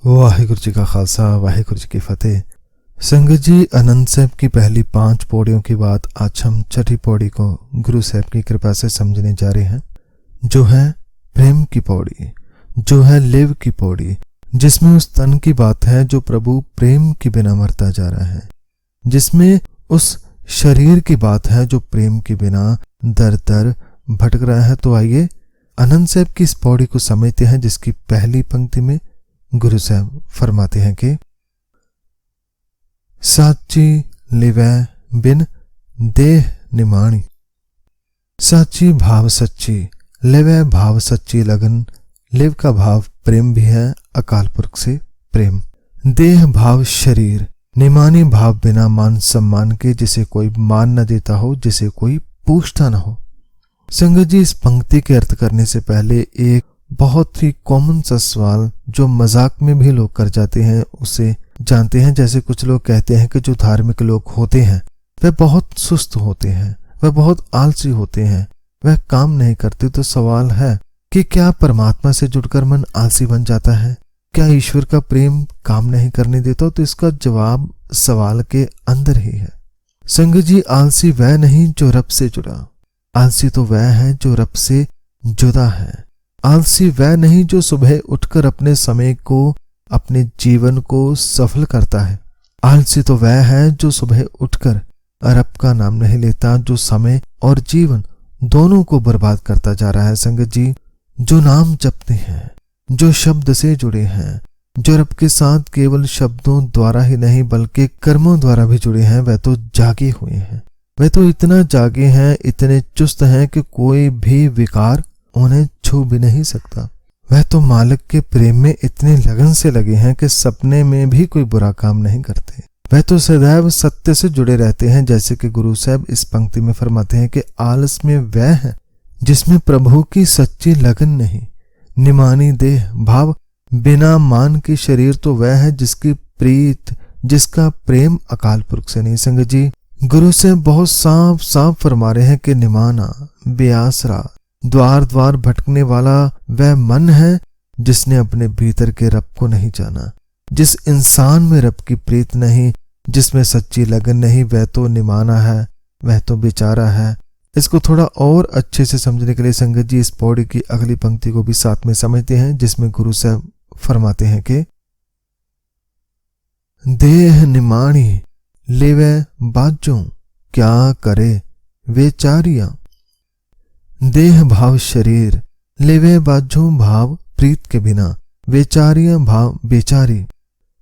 वाहिगुरु जी का खालसा, वाहिगुरु जी की फतेह। संगत जी, आनंद साहब की पहली 5 पौड़ियों की बात आज हम छठी पौड़ी को गुरु साहब की कृपा से समझने जा रहे हैं, जो है प्रेम की पौड़ी, जो है लिव की पौड़ी, जिसमें उस तन की बात है जो प्रभु प्रेम के बिना मरता जा रहा है, जिसमें उस शरीर की बात है जो प्रेम के बिना दर दर भटक रहा है। तो आइए आनंद साहब की इस पौड़ी को समझते हैं, जिसकी पहली पंक्ति में गुरु साहब फरमाते हैं कि साची लिवै बिन देह निमाणी। साची भाव सच्ची, लिवै भाव सच्ची लगन। लिव का भाव प्रेम भी है, अकाल पुरख से प्रेम। देह भाव शरीर, निमानी भाव बिना मान सम्मान के, जिसे कोई मान न देता हो, जिसे कोई पूछता न हो। संगत जी, इस पंक्ति के अर्थ करने से पहले एक बहुत ही कॉमन सा सवाल जो मजाक में भी लोग कर जाते हैं उसे जानते हैं। जैसे कुछ लोग कहते हैं कि जो धार्मिक लोग होते हैं वह बहुत सुस्त होते हैं, वह बहुत आलसी होते हैं, वह काम नहीं करते। तो सवाल है कि क्या परमात्मा से जुड़कर मन आलसी बन जाता है? क्या ईश्वर का प्रेम काम नहीं करने देता? तो इसका जवाब सवाल के अंदर ही है। संगत जी, आलसी वह नहीं जो रब से जुड़ा, आलसी तो वह है जो रब से जुदा है। आलसी वह नहीं जो सुबह उठकर अपने समय को, अपने जीवन को सफल करता है। आलसी तो वह है जो सुबह उठकर रब का नाम नहीं लेता, जो समय और जीवन दोनों को बर्बाद करता जा रहा है। संगत जी, जो नाम जपते हैं, जो शब्द से जुड़े हैं, जो रब के साथ केवल शब्दों द्वारा ही नहीं बल्कि कर्मों द्वारा भी जुड़े हैं, वह तो जागे हुए हैं। वह तो इतना जागे हैं, इतने चुस्त हैं कि कोई भी विकार उन्हें छू भी नहीं सकता। वह तो मालिक के प्रेम में इतने लगन से लगे हैं कि सपने में भी कोई बुरा काम नहीं करते। वह तो सदैव सत्य से जुड़े रहते हैं, जैसे कि गुरु साहब इस पंक्ति में फरमाते हैं कि आलस में वह है जिसमें प्रभु की सच्ची लगन नहीं। निमानी देह भाव बिना मान की शरीर तो वह है जिसकी प्रीत, जिसका प्रेम अकाल पुरख से नहीं। संगत जी, गुरु साहब बहुत साफ साफ फरमा रहे हैं कि निमाना, बेआसरा, द्वार द्वार भटकने वाला वह मन है जिसने अपने भीतर के रब को नहीं जाना। जिस इंसान में रब की प्रीत नहीं, जिसमें सच्ची लगन नहीं, वह तो निमाना है, वह तो बेचारा है। इसको थोड़ा और अच्छे से समझने के लिए संगत जी, इस पौड़ी की अगली पंक्ति को भी साथ में समझते हैं, जिसमें गुरु साहब फरमाते हैं कि देह निमाणी लेवे बाजों, क्या करे बेचारियां। देह भाव शरीर, लेवे बाजों भाव प्रीत के बिना, बेचारियां भाव बेचारी।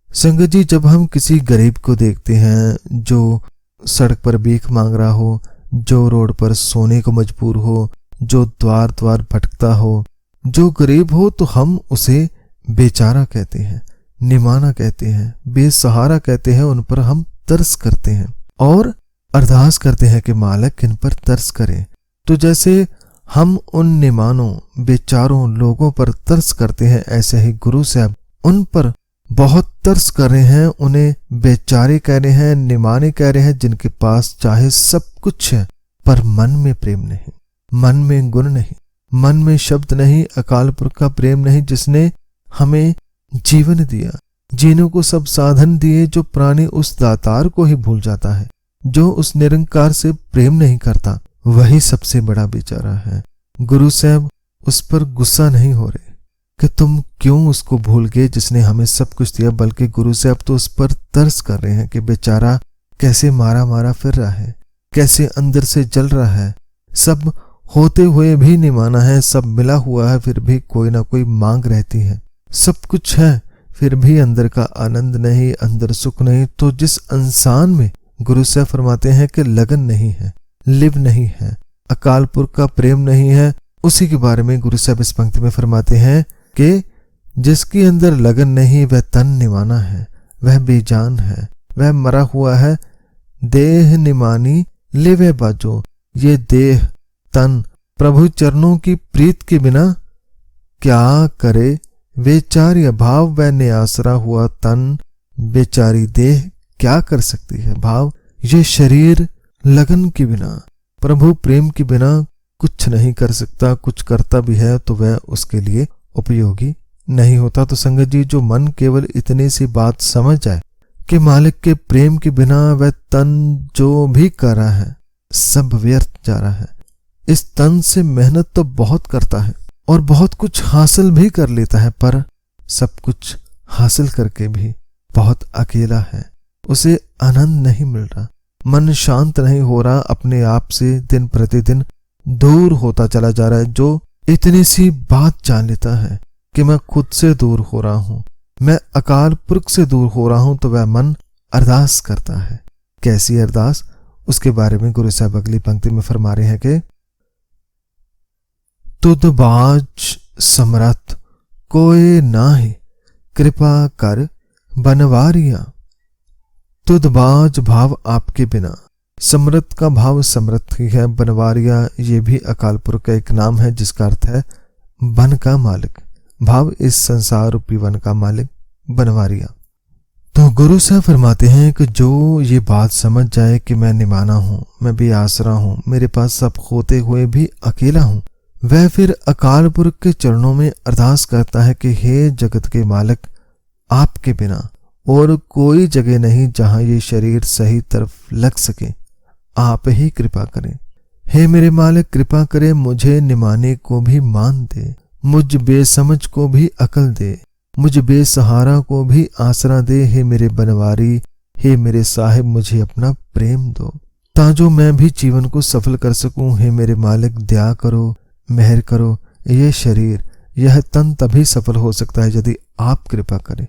संगत जी, जब हम किसी गरीब को देखते हैं जो सड़क पर भीख मांग रहा हो, जो रोड पर सोने को मजबूर हो, जो द्वार द्वार भटकता हो, जो गरीब हो, तो हम उसे बेचारा कहते हैं, निमाना कहते हैं, बेसहारा कहते हैं। उन पर हम तरस करते हैं और अरदास करते हैं कि मालिक इन पर तरस करे। तो जैसे हम उन निमानों बेचारों लोगों पर तरस करते हैं, ऐसे ही गुरु साहब उन पर बहुत तरस कर रहे हैं, उन्हें बेचारे कह रहे हैं, निमाने कह रहे हैं, जिनके पास चाहे सब कुछ है पर मन में प्रेम नहीं, मन में गुण नहीं, मन में शब्द नहीं, अकाल पुरख का प्रेम नहीं, जिसने हमें जीवन दिया, जीने को सब साधन दिए। जो प्राणी उस दातार को ही भूल जाता है, जो उस निरंकार से प्रेम नहीं करता, वही सबसे बड़ा बेचारा है। गुरु साहब उस पर गुस्सा नहीं हो रहे कि तुम क्यों उसको भूल गए जिसने हमें सब कुछ दिया, बल्कि गुरु साहब तो उस पर तरस कर रहे हैं कि बेचारा कैसे मारा मारा फिर रहा है, कैसे अंदर से जल रहा है, सब होते हुए भी नहीं माना है, सब मिला हुआ है फिर भी कोई ना कोई मांग रहती है, सब कुछ है फिर भी अंदर का आनंद नहीं, अंदर सुख नहीं। तो जिस इंसान में गुरु साहब फरमाते हैं कि लगन नहीं है, लिव नहीं है, अकाल पुरख का प्रेम नहीं है, उसी के बारे में गुरु साहब इस पंक्ति में फरमाते हैं कि जिसके अंदर लगन नहीं वह तन निमाना है, वह बेजान है, वह मरा हुआ है। देह निमानी लिवे बाजो, ये देह तन प्रभु चरणों की प्रीत के बिना क्या करे बेचारी। भाव वह ने आसरा हुआ तन, बेचारी देह क्या कर सकती है। भाव ये शरीर लगन के बिना, प्रभु प्रेम के बिना कुछ नहीं कर सकता, कुछ करता भी है तो वह उसके लिए उपयोगी नहीं होता तो संगत जी जो मन केवल इतनी सी बात समझ जाए कि मालिक के प्रेम के बिना वह तन जो भी कर रहा है सब व्यर्थ जा रहा है। इस तन से मेहनत तो बहुत करता है और बहुत कुछ हासिल भी कर लेता है, पर सब कुछ हासिल करके भी बहुत अकेला है। उसे आनंद नहीं मिल रहा, मन शांत नहीं हो रहा, अपने आप से दिन प्रतिदिन दूर होता चला जा रहा है। जो इतनी सी बात जान लेता है कि मैं खुद से दूर हो रहा हूं, मैं अकाल पुरख से दूर हो रहा हूं, तो वह मन अरदास करता है। कैसी अरदास, उसके बारे में गुरु साहब अगली पंक्ति में फरमा रहे हैं कि तुद बाज समरथ कोई नाही कृपा कर बनवारिया। तुद बाज भाव आपके बिना, समृत का भाव समृत ही है, बनवारिया ये भी अकाल पुरख का एक नाम है जिसका अर्थ है वन का मालिक, भाव इस संसार रूपी वन का मालिक बनवारिया। तो गुरु साहब फरमाते हैं कि जो ये बात समझ जाए कि मैं निमाना हूं, मैं भी आसरा हूं, मेरे पास सब खोते हुए भी अकेला हूं, वह फिर अकाल पुरख के चरणों में अरदास करता है कि हे जगत के मालिक, आपके बिना और कोई जगह नहीं जहां ये शरीर सही तरफ लग सके, आप ही कृपा करें। हे मेरे मालिक, कृपा करें, मुझे निमाने को भी मान दे, मुझ बेसमझ को भी अकल दे, मुझ बेसहारा को भी आसरा दे। हे मेरे बनवारी, हे मेरे साहिब, मुझे अपना प्रेम दो ताजो मैं भी जीवन को सफल कर सकूं। हे मेरे मालिक, दया करो, मेहर करो। यह शरीर, यह तन तभी सफल हो सकता है यदि आप कृपा करें,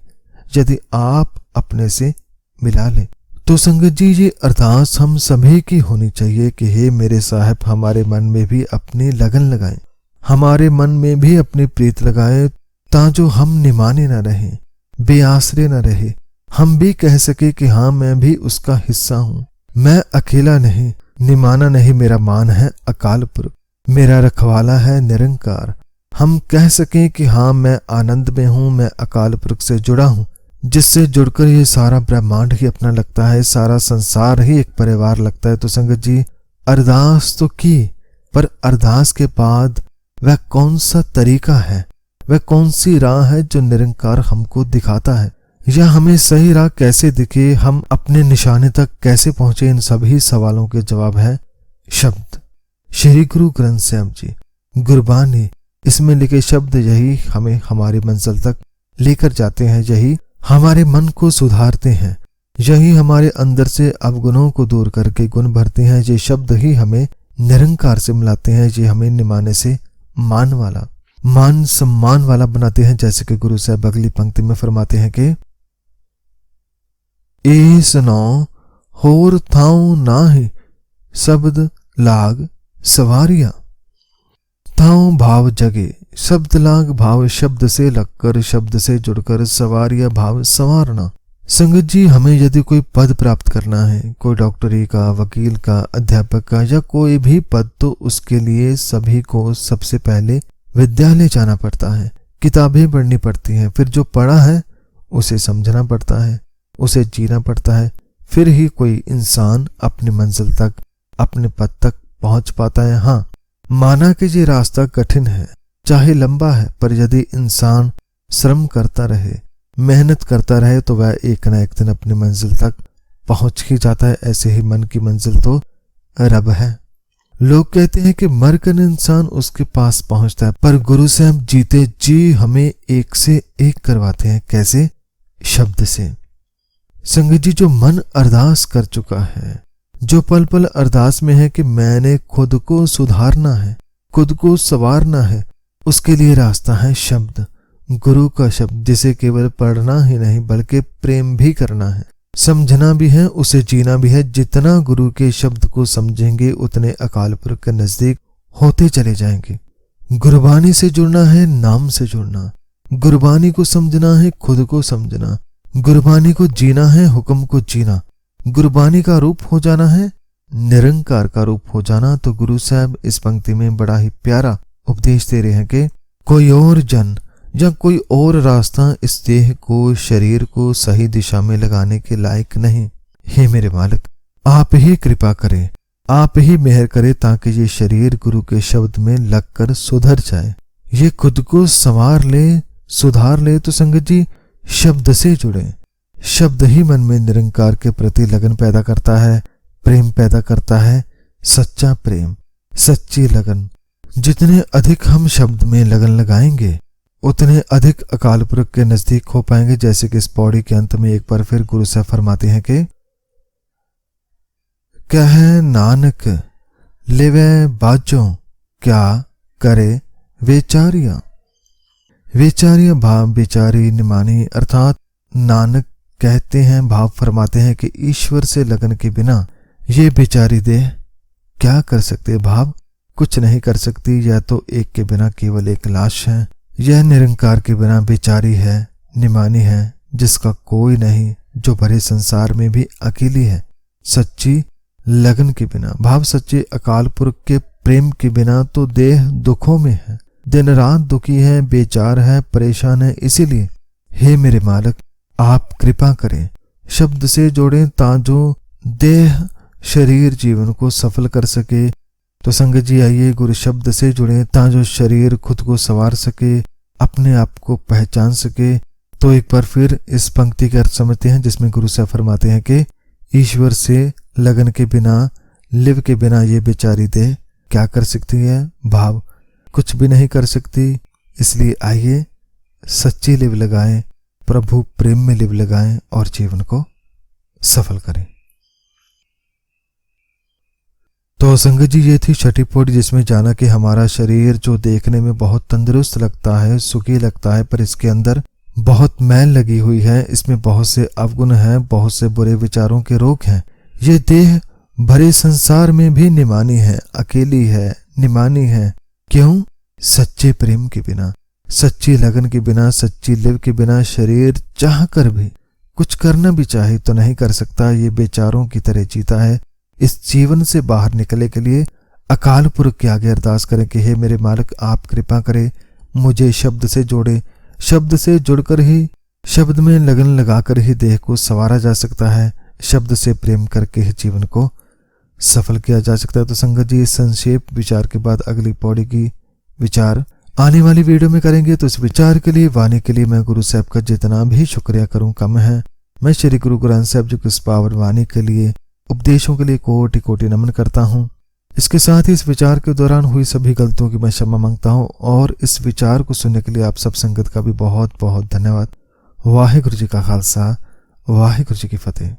यदि आप अपने से मिला लें। तो संगत जी ये अरदास हम सभी की होनी चाहिए कि हे मेरे साहब, हमारे मन में भी अपनी लगन लगाएं, हमारे मन में भी अपनी प्रीत लगाएं, ताजो हम निमाने न रहें, बेआसरे न रहे, हम भी कह सके कि हाँ मैं भी उसका हिस्सा हूं, मैं अकेला नहीं, निमाना नहीं, मेरा मान है अकाल पुरख, मेरा रखवाला है निरंकार। हम कह सकें कि हाँ मैं आनंद में हूं, मैं अकाल पुरख से जुड़ा हूं, जिससे जुड़कर ये सारा ब्रह्मांड ही अपना लगता है, सारा संसार ही एक परिवार लगता है। तो संगत जी अरदास तो की, पर अरदास के बाद वह कौन सा तरीका है, वह कौन सी राह है जो निरंकार हमको दिखाता है, या हमें सही राह कैसे दिखे, हम अपने निशाने तक कैसे पहुंचे, इन सभी सवालों के जवाब है शब्द। श्री गुरु ग्रंथ साहिब जी, गुरबानी, इसमें लिखे शब्द यही हमें हमारी मंजिल तक लेकर जाते हैं, यही हमारे मन को सुधारते हैं, यही हमारे अंदर से अवगुणों को दूर करके गुण भरते हैं। ये शब्द ही हमें निरंकार से मिलाते हैं, ये हमें निमाने से मान सम्मान वाला बनाते हैं। जैसे कि गुरु साहब अगली पंक्ति में फरमाते हैं कि एस नौ होर थाऊ नाही शब्द लाग सवारिया। थाऊ भाव जगे, शब्द लाग भाव शब्द से लगकर, शब्द से जुड़कर, सवारिया भाव संवारना। संगत जी हमें यदि कोई पद प्राप्त करना है, कोई डॉक्टरी का, वकील का, अध्यापक का, या कोई भी पद, तो उसके लिए सभी को सबसे पहले विद्यालय जाना पड़ता है, किताबें पढ़नी पड़ती हैं, फिर जो पढ़ा है उसे समझना पड़ता है, उसे जीना पड़ता है, फिर ही कोई इंसान अपनी मंजिल तक, अपने पद तक पहुंच पाता है। हाँ, माना कि ये रास्ता कठिन है, चाहे लंबा है, पर यदि इंसान श्रम करता रहे, मेहनत करता रहे, तो वह एक न एक दिन अपनी मंजिल तक पहुंच ही जाता है। ऐसे ही मन की मंजिल तो रब है। लोग कहते हैं कि मरकर इंसान उसके पास पहुंचता है, पर गुरु साहब जीते जी हमें एक से एक करवाते हैं। कैसे? शब्द से। संगत जी जो मन अरदास कर चुका है, जो पल पल अरदास में है कि मैंने खुद को सुधारना है, खुद को संवारना है, उसके लिए रास्ता है शब्द, गुरु का शब्द, जिसे केवल पढ़ना ही नहीं बल्कि प्रेम भी करना है, समझना भी है, उसे जीना भी है। जितना गुरु के शब्द को समझेंगे उतने अकाल पुरख के नजदीक होते चले जाएंगे। गुरबानी से जुड़ना है, नाम से जुड़ना, गुरबानी को समझना है, खुद को समझना, गुरबानी को जीना है, हुक्म को जीना, गुरबानी का रूप हो जाना है, निरंकार का रूप हो जाना। तो गुरु साहब इस पंक्ति में बड़ा ही प्यारा उपदेश दे रहे हैं कि कोई और जन या कोई और रास्ता इस देह को, शरीर को सही दिशा में लगाने के लायक नहीं। हे मेरे मालिक, आप ही कृपा करें, आप ही मेहर करें, ताकि ये शरीर गुरु के शब्द में लगकर सुधर जाए, ये खुद को संवार ले, सुधार ले तो संगत जी शब्द से जुड़े। शब्द ही मन में निरंकार के प्रति लगन पैदा करता है, प्रेम पैदा करता है, सच्चा प्रेम, सच्ची लगन। जितने अधिक हम शब्द में लगन लगाएंगे उतने अधिक अकाल पुरख के नजदीक हो पाएंगे। जैसे कि इस पौड़ी के अंत में एक बार फिर गुरु साहब फरमाते हैं कि कहे नानक लेवे बाजों क्या करे वेचारिया। वेचारिया भाव बेचारी निमानी, अर्थात नानक कहते हैं, भाव फरमाते हैं कि ईश्वर से लगन के बिना ये बेचारी देह क्या कर सकते। भाव कुछ नहीं कर सकती। यह तो एक के बिना केवल एक लाश है। यह निरंकार के बिना बेचारी है, निमानी है, जिसका कोई नहीं, जो भरे संसार में भी अकेली है। सच्ची लगन के बिना, भाव सच्चे अकाल पुरख के प्रेम के बिना तो देह दुखों में है, दिन रात दुखी है, बेचार है, परेशान है। इसीलिए हे मेरे मालिक आप कृपा करें, शब्द से जोड़ें ताजो देह शरीर जीवन को सफल कर सके। तो संगत जी आइए गुरु शब्द से जुड़े ताजो शरीर खुद को संवार सके, अपने आप को पहचान सके। तो एक बार फिर इस पंक्ति के अर्थ समझते हैं, जिसमें गुरु साहब फरमाते हैं कि ईश्वर से लगन के बिना, लिव के बिना ये बेचारी देह क्या कर सकती है। भाव कुछ भी नहीं कर सकती। इसलिए आइए सच्ची लिव लगाएं, प्रभु प्रेम में लिव लगाएं और जीवन को सफल करें। तो संगत जी ये थी छठी पौड़ी, जिसमें जाना कि हमारा शरीर जो देखने में बहुत तंदुरुस्त लगता है, सुखी लगता है, पर इसके अंदर बहुत मैल लगी हुई है, इसमें बहुत से अवगुण हैं, बहुत से बुरे विचारों के रोग हैं। ये देह भरे संसार में भी निमानी है, अकेली है, निमानी है। क्यों? सच्चे प्रेम के बिना, सच्ची लगन के बिना, सच्ची लिव के बिना शरीर चाह कर भी कुछ करना भी चाहे तो नहीं कर सकता। ये बेचारों की तरह जीता है। इस जीवन से बाहर निकलने के लिए अकाल पुरख के आगे अरदास करें कि हे मेरे मालिक आप कृपा करें, मुझे शब्द से जोड़े। शब्द से जुड़कर ही, शब्द में लगन लगाकर ही देह को संवारा जा सकता है। शब्द से प्रेम करके ही जीवन को सफल किया जा सकता है। तो संगत जी इस संक्षेप विचार के बाद अगली पौड़ी की विचार आने वाली वीडियो में करेंगे। तो इस विचार के लिए, वाणी के लिए मैं गुरु साहब का जितना भी शुक्रिया करूं कम है। मैं श्री गुरु ग्रंथ साहब जी को इस पावन वाणी के लिए, उपदेशों के लिए कोटि कोटि नमन करता हूं। इसके साथ ही इस विचार के दौरान हुई सभी गलतियों की मैं क्षमा मांगता हूं और इस विचार को सुनने के लिए आप सब संगत का भी बहुत बहुत धन्यवाद। वाहिगुरु जी का खालसा, वाहिगुरु जी की फतेह।